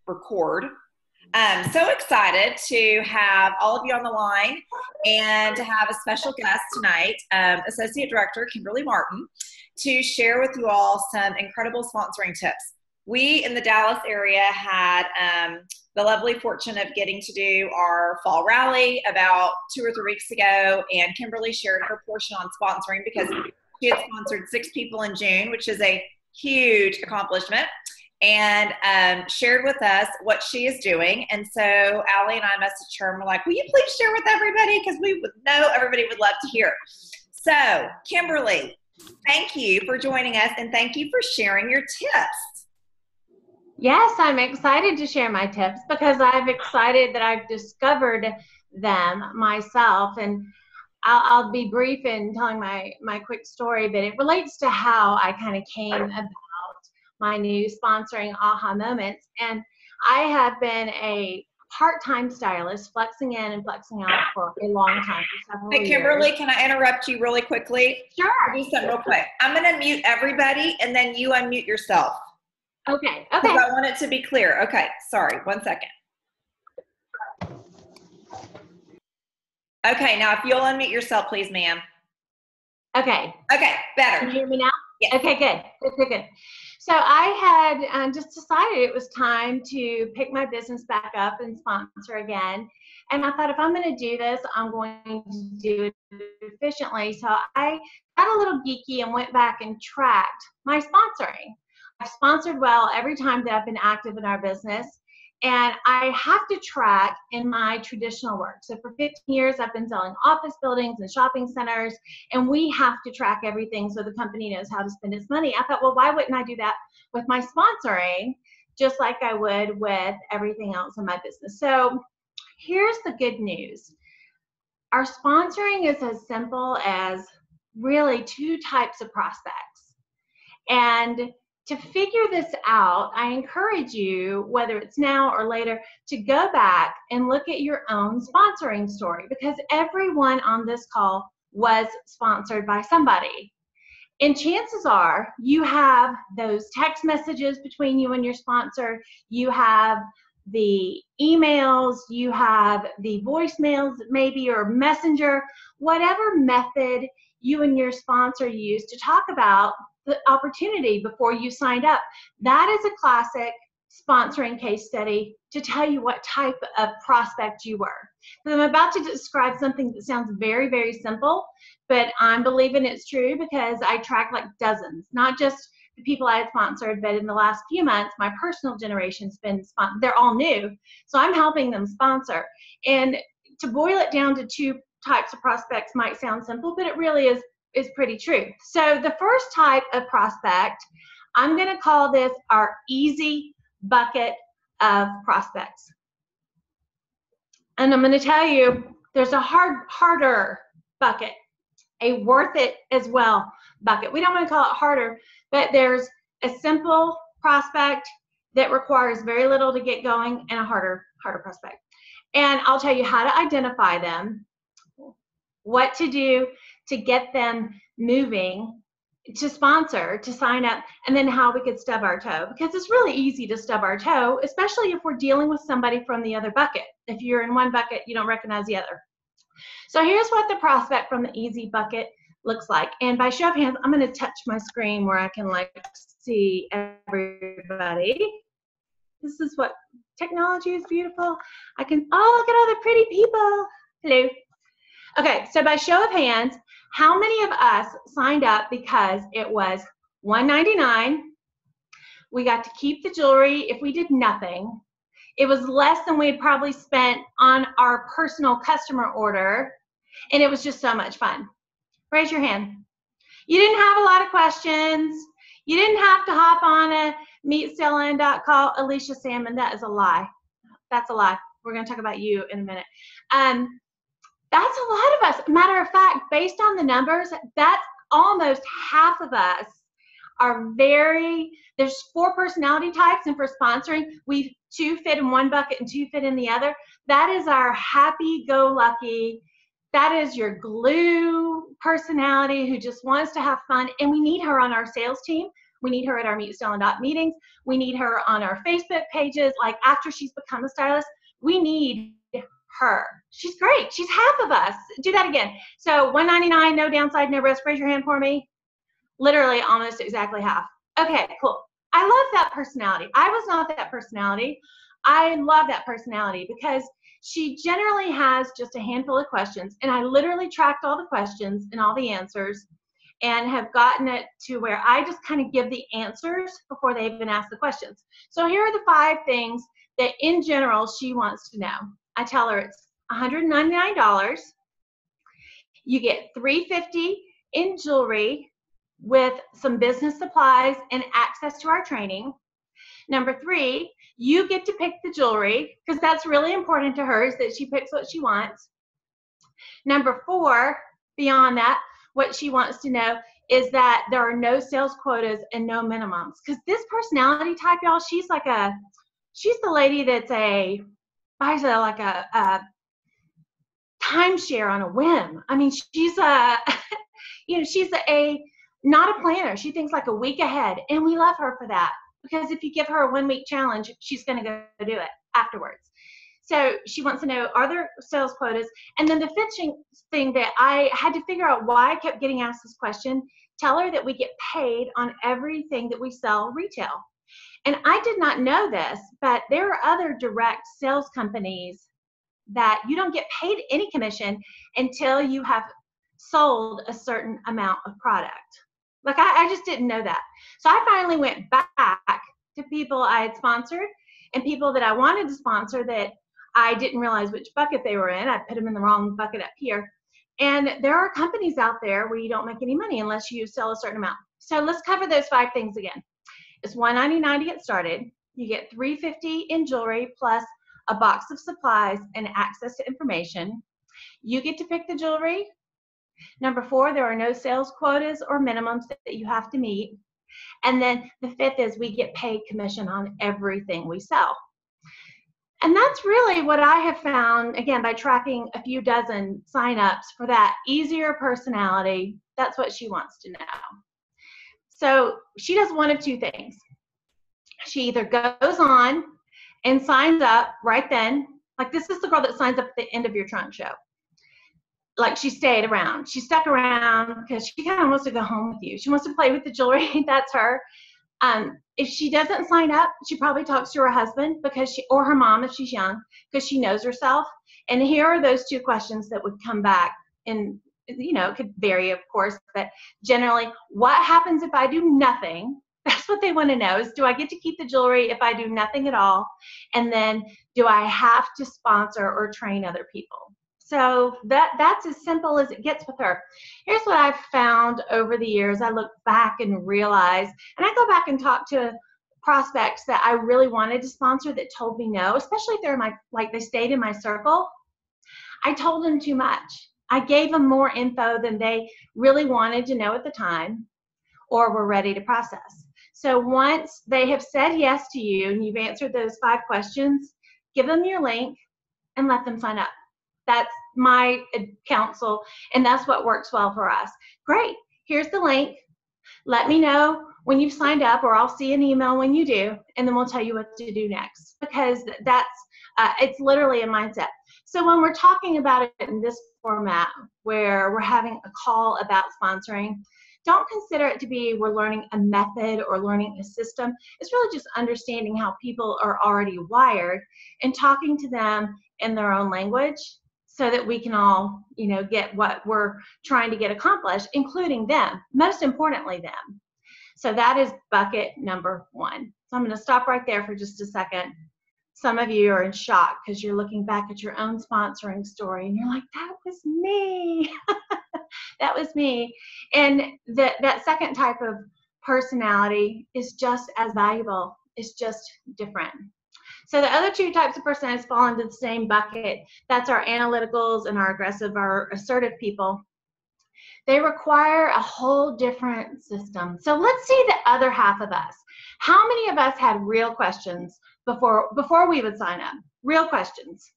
record. So excited to have all of you on the line and to have a special guest tonight, Associate Director Kimberly Martin, to share with you all some incredible sponsoring tips. We in the Dallas area had the lovely fortune of getting to do our fall rally about 2 or 3 weeks ago, and Kimberly shared her portion on sponsoring because she had sponsored 6 people in June, which is a huge accomplishment, and shared with us what she is doing. And so Allie and I messaged her and we're like, will you please share with everybody? Because we would know everybody would love to hear. So Kimberly, thank you for joining us and thank you for sharing your tips. Yes, I'm excited to share my tips because I'm excited that I've discovered them myself. And I'll be brief in telling my quick story, but it relates to how I kind of came about my new sponsoring aha moments. And I have been a part-time stylist, flexing in and flexing out for a long time, for several Hey, Kimberly, years. can I interrupt you really quickly? Sure. I'll do something real quick. I'm going to mute everybody and then you unmute yourself. Okay. Because I want it to be clear. Okay, sorry, 1 second. Okay, now if you'll unmute yourself, please, ma'am. Okay. Okay, better. Can you hear me now? Yes. Okay, good. So I had just decided it was time to pick my business back up and sponsor again. And I thought, if I'm going to do this, I'm going to do it efficiently. So I got a little geeky and went back and tracked my sponsoring. I've sponsored well every time that I've been active in our business. And I have to track in my traditional work. So for 15 years, I've been selling office buildings and shopping centers, and we have to track everything so the company knows how to spend its money. I thought, well, why wouldn't I do that with my sponsoring, just like I would with everything else in my business? So here's the good news. Our sponsoring is as simple as really 2 types of prospects. And to figure this out, I encourage you, whether it's now or later, to go back and look at your own sponsoring story, because everyone on this call was sponsored by somebody. And chances are you have those text messages between you and your sponsor, you have the emails, you have the voicemails maybe, or messenger, whatever method you and your sponsor use to talk about the opportunity before you signed up. That is a classic sponsoring case study to tell you what type of prospect you were. So I'm about to describe something that sounds very, very simple, but I'm believing it's true because I track like dozens, not just the people I had sponsored, but in the last few months, my personal generation's been sponsored. They're all new, so I'm helping them sponsor. And to boil it down to 2 types of prospects might sound simple, but it really is pretty true. So the first type of prospect, I'm going to call this our easy bucket of prospects. And I'm going to tell you, there's a harder bucket, a worth it as well bucket. We don't want to call it harder, but there's a simple prospect that requires very little to get going and a harder prospect. And I'll tell you how to identify them, what to do to get them moving, to sponsor, to sign up, and then how we could stub our toe. Because it's really easy to stub our toe, especially if we're dealing with somebody from the other bucket. If you're in one bucket, you don't recognize the other. So here's what the prospect from the easy bucket looks like. And by show of hands, I'm going to touch my screen where I can like see everybody. This is what technology is beautiful. I can, oh, look at all the pretty people. Hello. Okay, so by show of hands, how many of us signed up because it was $199? We got to keep the jewelry if we did nothing. It was less than we had probably spent on our personal customer order, and it was just so much fun. Raise your hand. You didn't have a lot of questions. You didn't have to hop on a Meet Stella Dot call. Alicia Salmon, that is a lie. That's a lie. We're going to talk about you in a minute. That's a lot of us. Matter of fact, based on the numbers, that's almost half of us are there's 4 personality types, and for sponsoring, 2 fit in one bucket and 2 fit in the other. That is our happy-go-lucky, that is your glue personality who just wants to have fun, and we need her on our sales team We need her at our Meet Stella Dot meetings. We need her on our Facebook pages. Like after she's become a stylist, we need her. She's great. She's half of us. Do that again. So $199, no downside, no risk. Raise your hand for me. Literally almost exactly half. Okay, cool. I love that personality. I was not that personality. I love that personality because she generally has just a handful of questions, and I literally tracked all the questions and all the answers and have gotten it to where I just kind of give the answers before they even ask the questions. So here are the 5 things that in general she wants to know. I tell her it's $199. You get $350 in jewelry with some business supplies and access to our training. Number 3, you get to pick the jewelry because that's really important to her, is that she picks what she wants. Number 4, beyond that, what she wants to know is that there are no sales quotas and no minimums. Because this personality type, y'all, she's the lady that's buys a timeshare on a whim. I mean, she's she's not a planner. She thinks like a week ahead, and we love her for that. Because if you give her a 1-week challenge, she's going to go do it afterwards. So she wants to know, are there sales quotas? And then the 5th thing that I had to figure out why I kept getting asked this question, tell her that we get paid on everything that we sell retail. And I did not know this, but there are other direct sales companies that you don't get paid any commission until you have sold a certain amount of product. Like I just didn't know that. So I finally went back to people I had sponsored and people that I wanted to sponsor that I didn't realize which bucket they were in. I put them in the wrong bucket up here. And there are companies out there where you don't make any money unless you sell a certain amount. So let's cover those 5 things again. It's $199 to get started. You get $350 in jewelry plus a box of supplies and access to information. You get to pick the jewelry. Number 4, there are no sales quotas or minimums that you have to meet. And then the 5th is we get paid commission on everything we sell. And that's really what I have found, again, by tracking a few dozen signups for that easier personality. That's what she wants to know. So she does one of 2 things. She either goes on and signs up right then. Like this is the girl that signs up at the end of your trunk show. Like she stayed around. She stuck around because she kind of wants to go home with you. She wants to play with the jewelry. That's her. If she doesn't sign up, she probably talks to her husband or her mom if she's young, because she knows herself. And here are those 2 questions that would come back. And, it could vary, of course, but generally, what happens if I do nothing? That's what they want to know is, do I get to keep the jewelry if I do nothing at all? And then do I have to sponsor or train other people? So that's as simple as it gets with her. Here's what I've found over the years. I look back and realize, and I go back and talk to prospects that I really wanted to sponsor that told me no, especially if they're they stayed in my circle. I told them too much. I gave them more info than they really wanted to know at the time or were ready to process. So once they have said yes to you and you've answered those 5 questions, give them your link and let them sign up. That's my counsel, and that's what works well for us. Great, here's the link. Let me know when you've signed up, or I'll see an email when you do, and then we'll tell you what to do next, because it's literally a mindset. So when we're talking about it in this format, where we're having a call about sponsoring, don't consider it to be we're learning a method or learning a system. It's really just understanding how people are already wired and talking to them in their own language, so that we can all, get what we're trying to get accomplished, including them, most importantly them. So that is bucket number 1. So I'm going to stop right there for just a second. Some of you are in shock because you're looking back at your own sponsoring story and you're like, that was me. That was me. And that second type of personality is just as valuable. It's just different. So the other 2 types of personalities fall into the same bucket. That's our analyticals and our aggressive, our assertive people. They require a whole different system. So let's see the other half of us. How many of us had real questions before we would sign up? Real questions.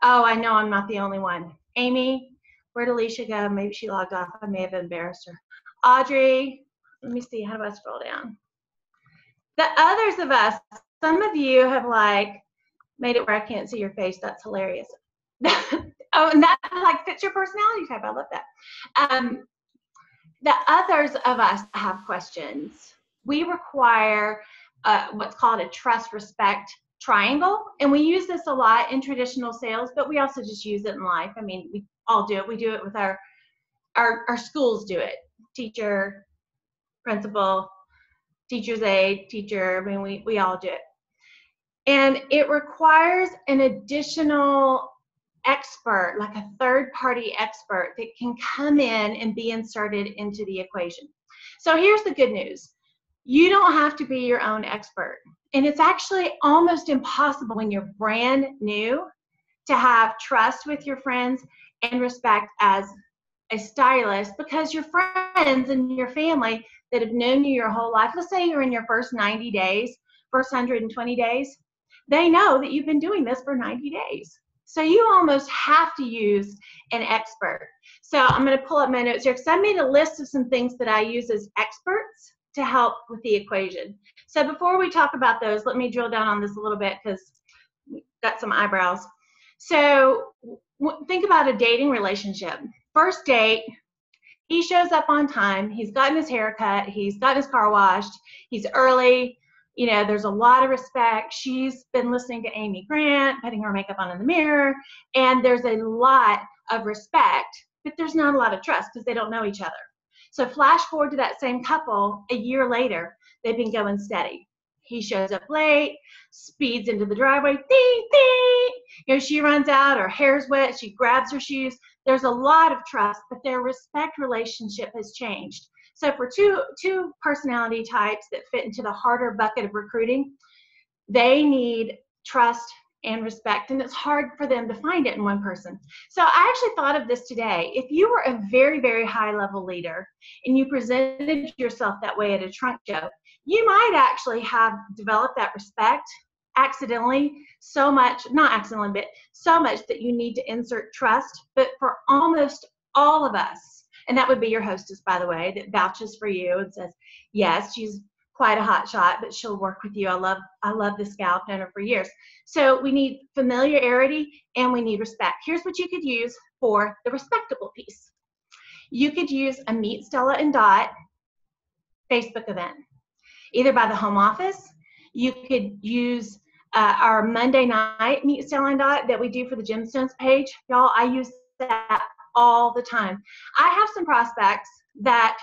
Oh, I know I'm not the only one. Amy, where'd Alicia go? Maybe she logged off. I may have embarrassed her. Audrey, let me see. How do I scroll down? The others of us, some of you have like made it where I can't see your face. That's hilarious. Oh, and that like fits your personality type. I love that. The others of us have questions. We require what's called a trust respect triangle, and we use this a lot in traditional sales, but we also just use it in life. I mean, we all do it. We do it with our schools do it. Teacher, principal, teacher's aide, teacher. I mean, we all do it. And it requires an additional expert, like a third-party expert that can come in and be inserted into the equation. So here's the good news. You don't have to be your own expert. And it's actually almost impossible when you're brand new to have trust with your friends and respect as a stylist, because your friends and your family that have known you your whole life, let's say you're in your first 90 days, first 120 days, they know that you've been doing this for 90 days. So you almost have to use an expert. So I'm going to pull up my notes here because I made a list of some things that I use as experts to help with the equation. So before we talk about those, let me drill down on this a little bit because we've got some eyebrows. So think about a dating relationship. First date, he shows up on time, he's gotten his hair cut, he's gotten his car washed, he's early, you know, there's a lot of respect. She's been listening to Amy Grant, putting her makeup on in the mirror, and there's a lot of respect, but there's not a lot of trust because they don't know each other. So flash forward to that same couple a year later, they've been going steady. He shows up late, speeds into the driveway, ding, ding. You know, she runs out, her hair's wet, she grabs her shoes. There's a lot of trust, but their respect relationship has changed. So for two personality types that fit into the harder bucket of recruiting, they need trust and respect, and it's hard for them to find it in one person. So I actually thought of this today. If you were a very, very high level leader and you presented yourself that way at a trunk show, you might actually have developed that respect accidentally so much, not accidentally, but so much that you need to insert trust. But for almost all of us, and that would be your hostess, by the way, that vouches for you and says, yes, she's quite a hot shot, but she'll work with you. I love this gal. I've known her for years. So we need familiarity and we need respect. Here's what you could use for the respectable piece. You could use a Meet Stella Dot Facebook event, either by the home office. You could use our Monday night Meet Stella Dot that we do for the Gemstones page. Y'all, I use that all the time. I have some prospects that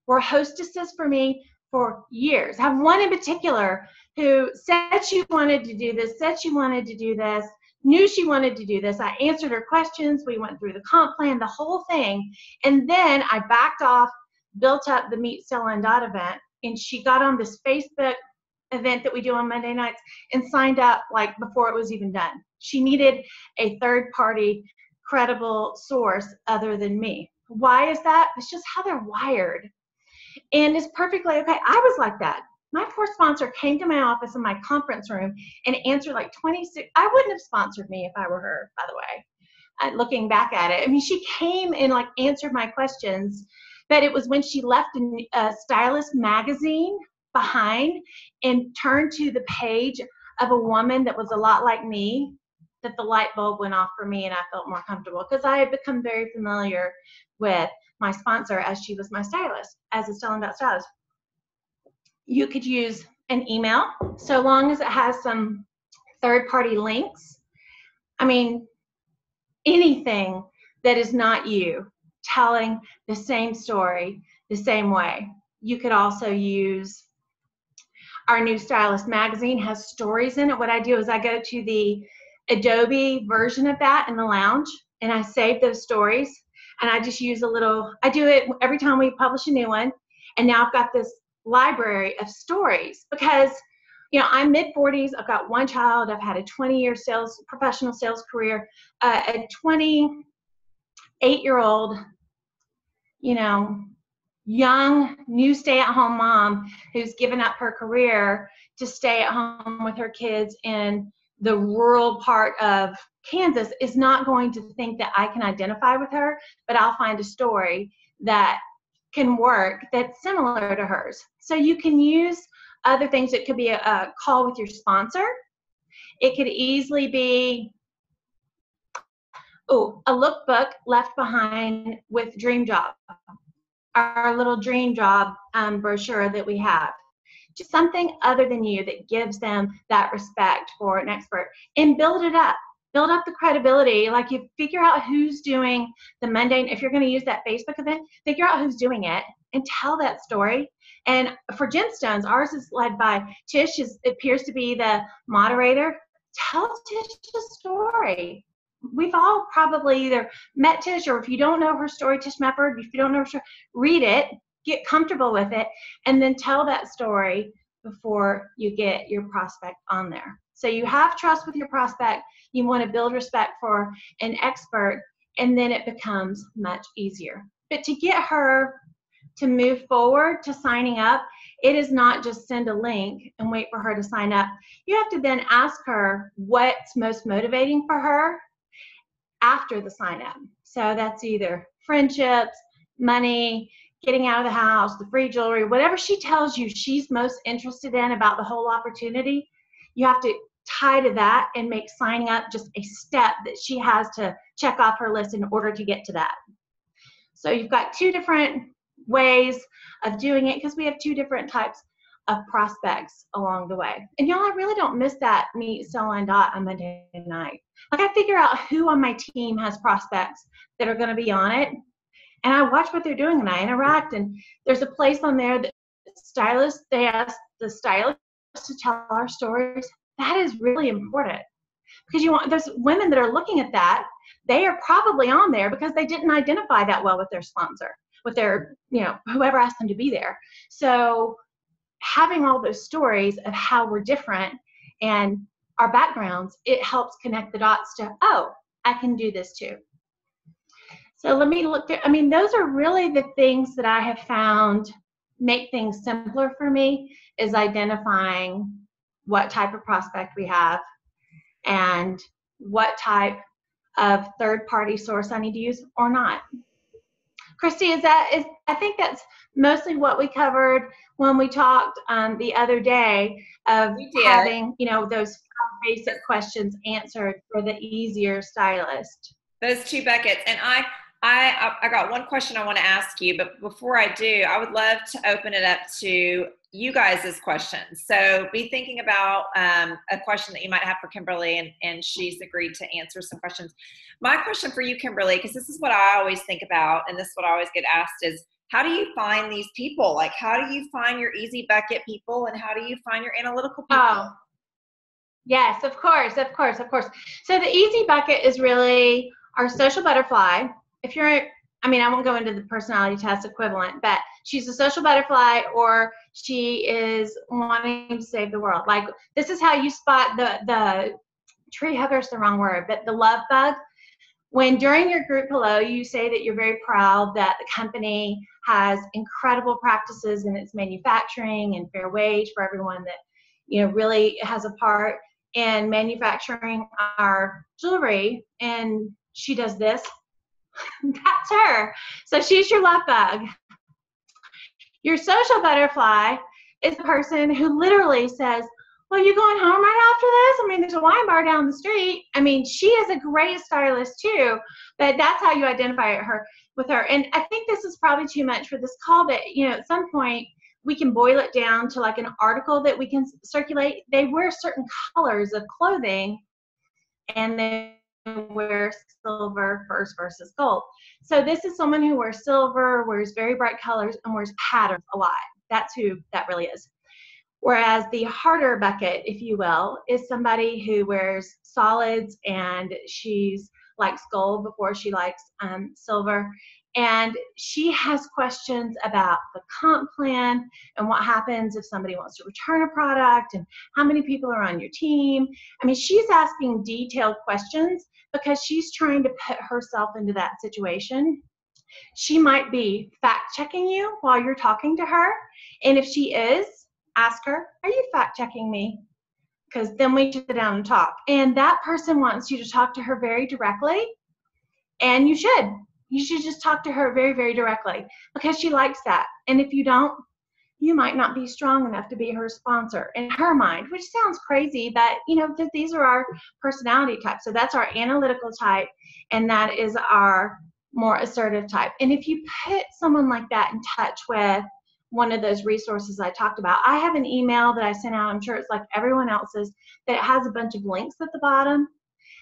were hostesses for me for years. I have one in particular who said she wanted to do this, said she wanted to do this, knew she wanted to do this. I answered her questions. We went through the comp plan, the whole thing. And then I backed off, built up the Meet Stella Dot event, and she got on this Facebook event that we do on Monday nights and signed up like before it was even done. She needed a third-party credible source other than me. Why is that? It's just how they're wired. And it's perfectly okay. I was like that. My poor sponsor came to my office in my conference room and answered like 26. I wouldn't have sponsored me if I were her, by the way, looking back at it. I mean, she came and like answered my questions, but it was when she left a stylist magazine behind and turned to the page of a woman that was a lot like me that the light bulb went off for me and I felt more comfortable because I had become very familiar with my sponsor as she was my stylist, as a Stella Dot stylist. You could use an email so long as it has some third-party links. I mean, anything that is not you telling the same story the same way. You could also use our new Stylist magazine, has stories in it. What I do is I go to the Adobe version of that in the lounge and I save those stories and I just use a little, I do it every time we publish a new one. And now I've got this library of stories because, you know, I'm mid-40s, I've got one child, I've had a 20-year professional sales career, a 28-year-old, you know, young, new stay-at-home mom who's given up her career to stay at home with her kids in the rural part of Kansas is not going to think that I can identify with her, but I'll find a story that can work that's similar to hers. So you can use other things. It could be a call with your sponsor. It could easily be, a lookbook left behind with Dream Job, our little Dream Job brochure that we have. Just something other than you that gives them that respect for an expert, and build it up. Build up the credibility. Like, you figure out who's doing the mundane. If you're going to use that Facebook event, figure out who's doing it and tell that story. And for Gemstones, ours is led by Tish. Appears to be the moderator. Tell Tish's story. We've all probably either met Tish, or if you don't know her story, Tish Mefford, if you don't know her story, read it, get comfortable with it, and then tell that story before you get your prospect on there. So you have trust with your prospect. You want to build respect for an expert, and then it becomes much easier. But to get her to move forward to signing up, it is not just send a link and wait for her to sign up. You have to then ask her what's most motivating for her after the sign up. So that's either friendships, money, getting out of the house, the free jewelry, whatever she tells you she's most interested in about the whole opportunity. You have to tie to that and make signing up just a step that she has to check off her list in order to get to that. So you've got two different ways of doing it, because we have two different types of prospects along the way. And y'all, I really don't miss that meet Stella Dot on Monday night. Like, I figure out who on my team has prospects that are going to be on it, and I watch what they're doing, and I interact. And there's a place on there that stylists, they ask the stylists to tell our stories. That is really important, because there's women that are looking at that. They are probably on there because they didn't identify that well with their sponsor, with their, whoever asked them to be there. So having all those stories of how we're different and our backgrounds, it helps connect the dots to, oh, I can do this too. So let me look through. Those are really the things that I have found make things simpler for me, is identifying what type of prospect we have and what type of third-party source I need to use or not. Christy, I think that's mostly what we covered when we talked the other day of having, those basic questions answered for the easier stylist. Those two buckets. And I got one question I want to ask you, but before I do, I would love to open it up to you guys' questions. So be thinking about a question that you might have for Kimberly, and she's agreed to answer some questions. My question for you, Kimberly, because this is what I always think about, and this is what I always get asked, is how do you find these people? Like, how do you find your easy bucket people, and how do you find your analytical people? Oh, yes, of course. So the easy bucket is really our social butterfly. If you're, I won't go into the personality test equivalent, but she's a social butterfly, or she is wanting to save the world. Like, this is how you spot the tree hugger is the wrong word, but the love bug. When during your group hello, you say that you're very proud that the company has incredible practices in its manufacturing and fair wage for everyone that, really has a part in manufacturing our jewelry, and she does this. That's her. So she's your love bug. Your social butterfly is the person who literally says, well, you going home right after this? There's a wine bar down the street. She is a great stylist too, but that's how you identify her with her. And I think this is probably too much for this call, but at some point we can boil it down to like an article that we can circulate. They wear certain colors of clothing, and they wear silver first versus gold. So this is someone who wears silver, wears very bright colors, and wears patterns a lot. That's who that really is. Whereas the harder bucket, if you will, is somebody who wears solids, and she's likes gold before she likes silver. And she has questions about the comp plan and what happens if somebody wants to return a product and how many people are on your team. She's asking detailed questions because she's trying to put herself into that situation. She might be fact-checking you while you're talking to her. And if she is, ask her, are you fact-checking me? Because then we sit down and talk. And that person wants you to talk to her very directly. And you should. You should just talk to her very, very directly, because she likes that. And if you don't, you might not be strong enough to be her sponsor in her mind, which sounds crazy, but these are our personality types. So that's our analytical type, and that is our more assertive type. And if you put someone like that in touch with one of those resources I talked about, I have an email that I sent out, I'm sure it's like everyone else's, that has a bunch of links at the bottom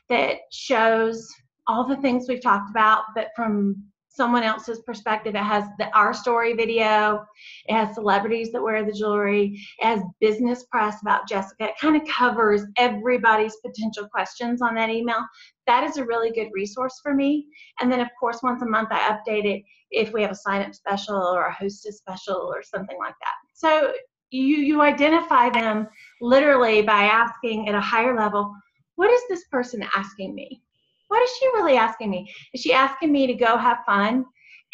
that shows all the things we've talked about, but from someone else's perspective. It has our story video, it has celebrities that wear the jewelry, it has business press about Jessica. It kind of covers everybody's potential questions on that email. That is a really good resource for me. And then of course, once a month I update it if we have a sign-up special or a hostess special or something like that. So you identify them literally by asking at a higher level, what is this person asking me? What is she really asking me? Is she asking me to go have fun?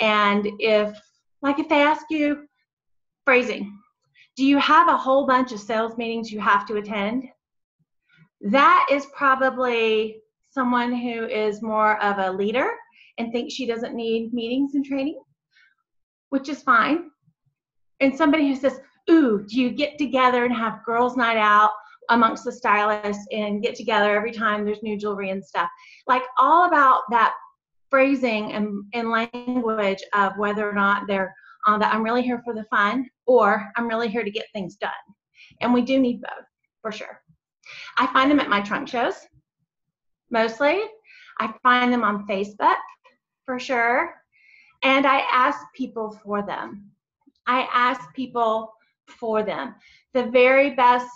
And if they ask you phrasing, do you have a whole bunch of sales meetings you have to attend? That is probably someone who is more of a leader and thinks she doesn't need meetings and training, which is fine. And somebody who says, ooh, do you get together and have girls' night out amongst the stylists and get together every time there's new jewelry and stuff? Like all about that phrasing and language of whether or not they're that I'm really here for the fun or I'm really here to get things done. And we do need both, for sure. I find them at my trunk shows, mostly. I find them on Facebook, for sure. And I ask people for them. The very best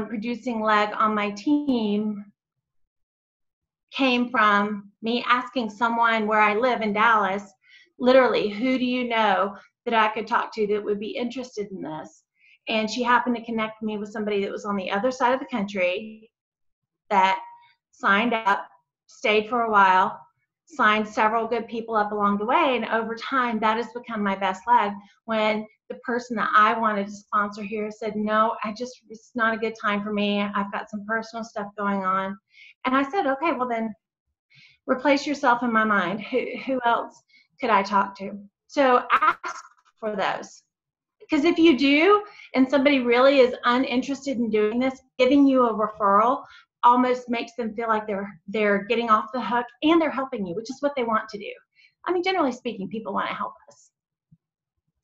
producing leg on my team came from me asking someone where I live in Dallas, literally, who do you know that I could talk to that would be interested in this? And she happened to connect me with somebody that was on the other side of the country that signed up, stayed for a while, signed several good people up along the way, and over time that has become my best leg. When the person that I wanted to sponsor here said, no, it's not a good time for me, I've got some personal stuff going on. And I said, okay, well then replace yourself in my mind. Who else could I talk to? So ask for those. Because if you do, and somebody really is uninterested in doing this, giving you a referral almost makes them feel like they're getting off the hook and they're helping you, which is what they want to do. I mean, generally speaking, people want to help us.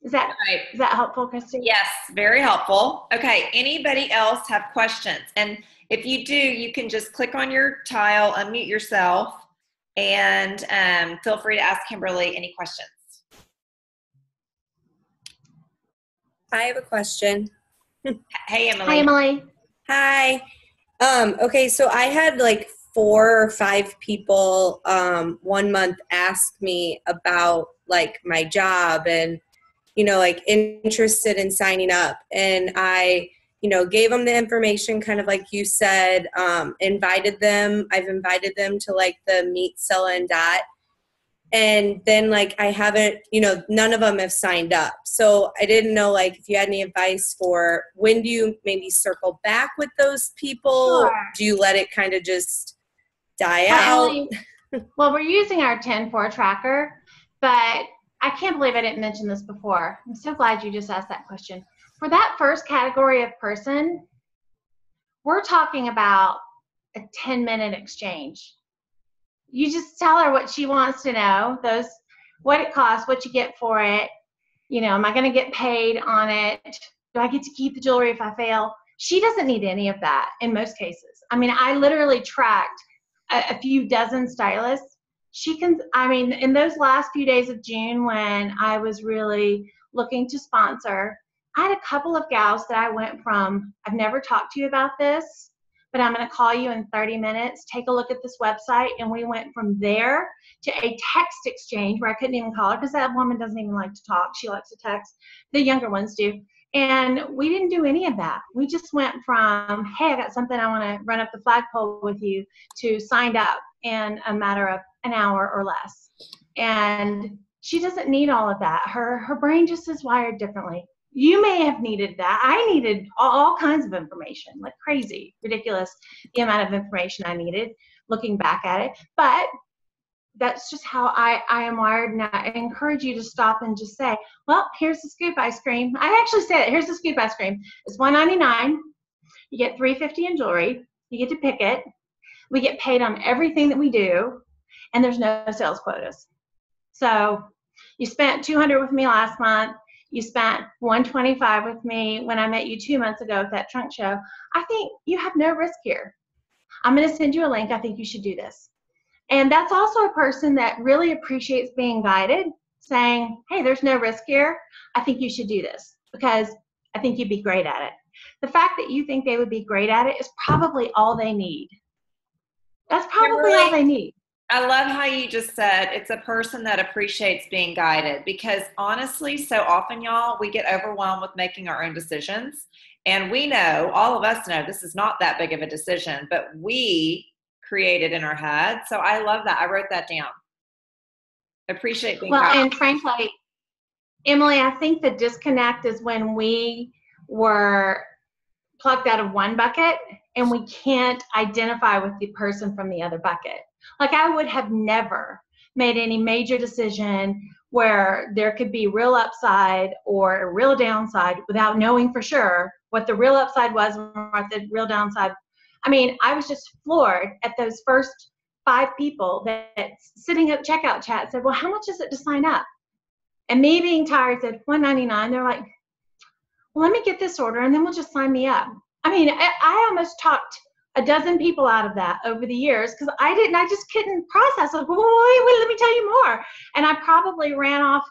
Is that helpful, Christy? Yes, very helpful. Okay, anybody else have questions? And if you do, you can just click on your tile, unmute yourself, and feel free to ask Kimberly any questions. I have a question. Hey, Emily. Hi, Emily. Hi. Okay, so I had like 4 or 5 people 1 month ask me about like my job and, like interested in signing up. And I, gave them the information kind of like you said, invited them. I've invited them to like the Meet Stella Dot. And then like I haven't, none of them have signed up. So I didn't know like if you had any advice for when do you maybe circle back with those people? Sure. Do you let it kind of just die out? Emily, well, we're using our 10-4 tracker, but I can't believe I didn't mention this before. I'm so glad you just asked that question. For that first category of person, we're talking about a 10-minute exchange. You just tell her what she wants to know, what it costs, what you get for it. Am I going to get paid on it? Do I get to keep the jewelry if I fail? She doesn't need any of that in most cases. I mean, I literally tracked a few dozen stylists. In those last few days of June when I was really looking to sponsor, I had a couple of gals that I went from, I've never talked to you about this, but I'm going to call you in 30 minutes. Take a look at this website. And we went from there to a text exchange where I couldn't even call her because that woman doesn't even like to talk. She likes to text. The younger ones do. And we didn't do any of that. We just went from, hey, I got something I want to run up the flagpole with you, to signed up in a matter of an hour or less. And she doesn't need all of that. Her brain just is wired differently. You may have needed that. I needed all kinds of information, like crazy, ridiculous, the amount of information I needed looking back at it. But that's just how I am wired. And I encourage you to stop and just say, well, here's the scoop ice cream. I actually say it. Here's the scoop ice cream. It's $1.99. You get $3.50 in jewelry. You get to pick it. We get paid on everything that we do, and there's no sales quotas. So you spent $200 with me last month. You spent $125 with me when I met you 2 months ago at that trunk show. I think you have no risk here. I'm going to send you a link. I think you should do this. And that's also a person that really appreciates being guided, saying, hey, there's no risk here. I think you should do this because I think you'd be great at it. The fact that you think they would be great at it is probably all they need. That's probably all they need. I love how you just said it's a person that appreciates being guided, because honestly, so often, y'all, we get overwhelmed with making our own decisions. And we know, all of us know, this is not that big of a decision, but we create it in our head. So I love that. I wrote that down. Appreciate being guided. And frankly, Emily, I think the disconnect is when we were plucked out of one bucket and we can't identify with the person from the other bucket. Like, I would have never made any major decision where there could be real upside or a real downside without knowing for sure what the real upside was and what the real downside. I mean, I was just floored at those first 5 people that sitting at checkout chat said, well, how much is it to sign up? And me being tired said $1.99. They're like, well, let me get this order and then we'll just sign me up. I mean, I almost talked a dozen people out of that over the years because I just couldn't process. Like, wait, let me tell you more. And I probably ran off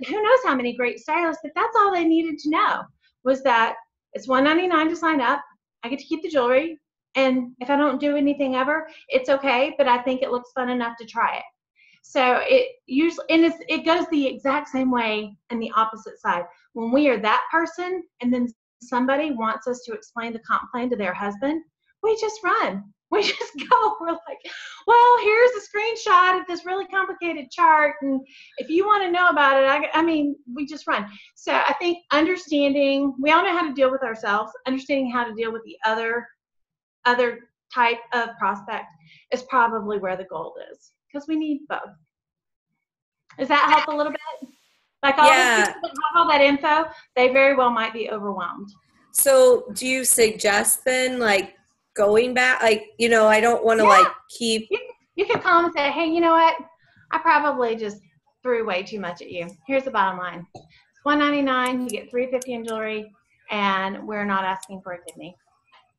who knows how many great stylists, but that's all they needed to know was that it's $1.99 to sign up. I get to keep the jewelry. And if I don't do anything ever, it's okay, but I think it looks fun enough to try it. So it usually, and it goes the exact same way in the opposite side. When we are that person and then somebody wants us to explain the comp plan to their husband, we just run. We just go. We're like, well, here's a screenshot of this really complicated chart. And if you want to know about it, I mean, we just run. So I think understanding, we all know how to deal with ourselves, understanding how to deal with the other type of prospect is probably where the gold is, because we need both. Does that help a little bit? Like all these people that have all that info, they very well might be overwhelmed. So do you suggest then, like, going back, like, you know, I don't want to like keep. You can call them and say, hey, you know what? I probably just threw way too much at you. Here's the bottom line. It's $1.99. You get $3.50 in jewelry, and we're not asking for a kidney.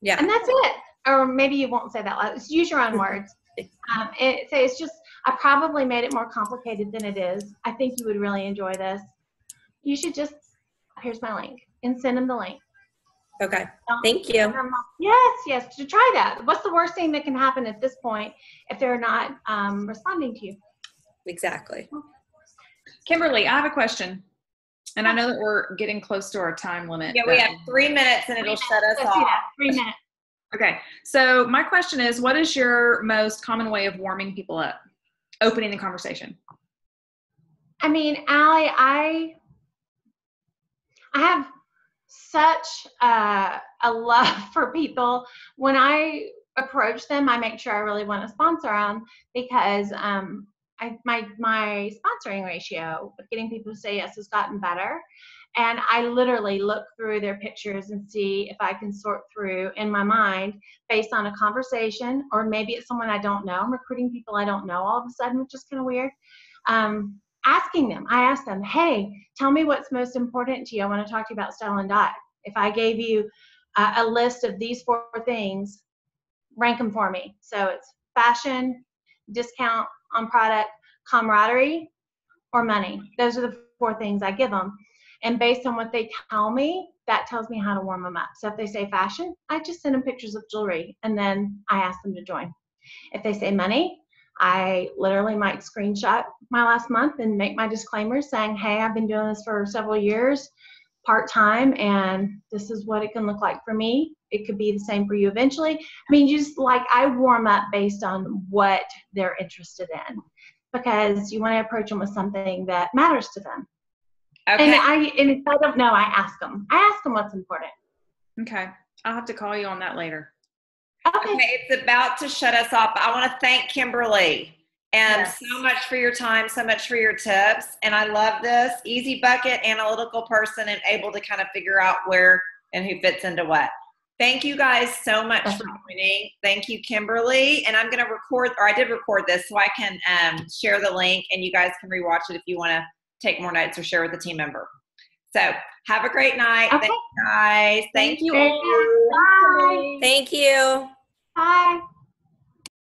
Yeah. And that's it. Or maybe you won't say that loud. Just use your own words. It's just, I probably made it more complicated than it is. I think you would really enjoy this. You should just, here's my link, and send them the link. Okay. Thank you. Yes, to try that. What's the worst thing that can happen at this point if they're not responding to you? Exactly. Kimberly, I have a question. And I know that we're getting close to our time limit. Yeah, we have 3 minutes and it'll shut us off. 3 minutes. Okay. So my question is, what is your most common way of warming people up? Opening the conversation. I mean, Allie, I have such a love for people. When I approach them, I make sure I really want to sponsor them because my sponsoring ratio of getting people to say yes has gotten better. And I literally look through their pictures and see if I can sort through in my mind based on a conversation, or maybe it's someone I don't know. I'm recruiting people I don't know all of a sudden, which is kind of weird. Asking them, I ask them, hey, tell me what's most important to you. I want to talk to you about Stella Dot. If I gave you a list of these 4 things, rank them for me. So it's fashion, discount on product, camaraderie, or money. Those are the 4 things I give them. And based on what they tell me, that tells me how to warm them up. So if they say fashion, I just send them pictures of jewelry, and then I ask them to join. If they say money, I literally might screenshot my last month and make my disclaimer saying, hey, I've been doing this for several years, part-time, and this is what it can look like for me. It could be the same for you eventually. I mean, just like I warm up based on what they're interested in, because you want to approach them with something that matters to them. Okay. And if I don't know, I ask them. I ask them what's important. Okay. I'll have to call you on that later. Okay. It's about to shut us off. I want to thank Kimberly. And Yes. so much for your time, so much for your tips. And I love this. Easy bucket, analytical person, and able to kind of figure out where and who fits into what. Thank you guys so much for joining. Thank you, Kimberly. And I'm going to record, or I did record this, so I can share the link, and you guys can rewatch it if you want to take more notes or share with a team member. So have a great night. Okay. Thanks, guys. Thank you all. Bye. Thank you. Bye.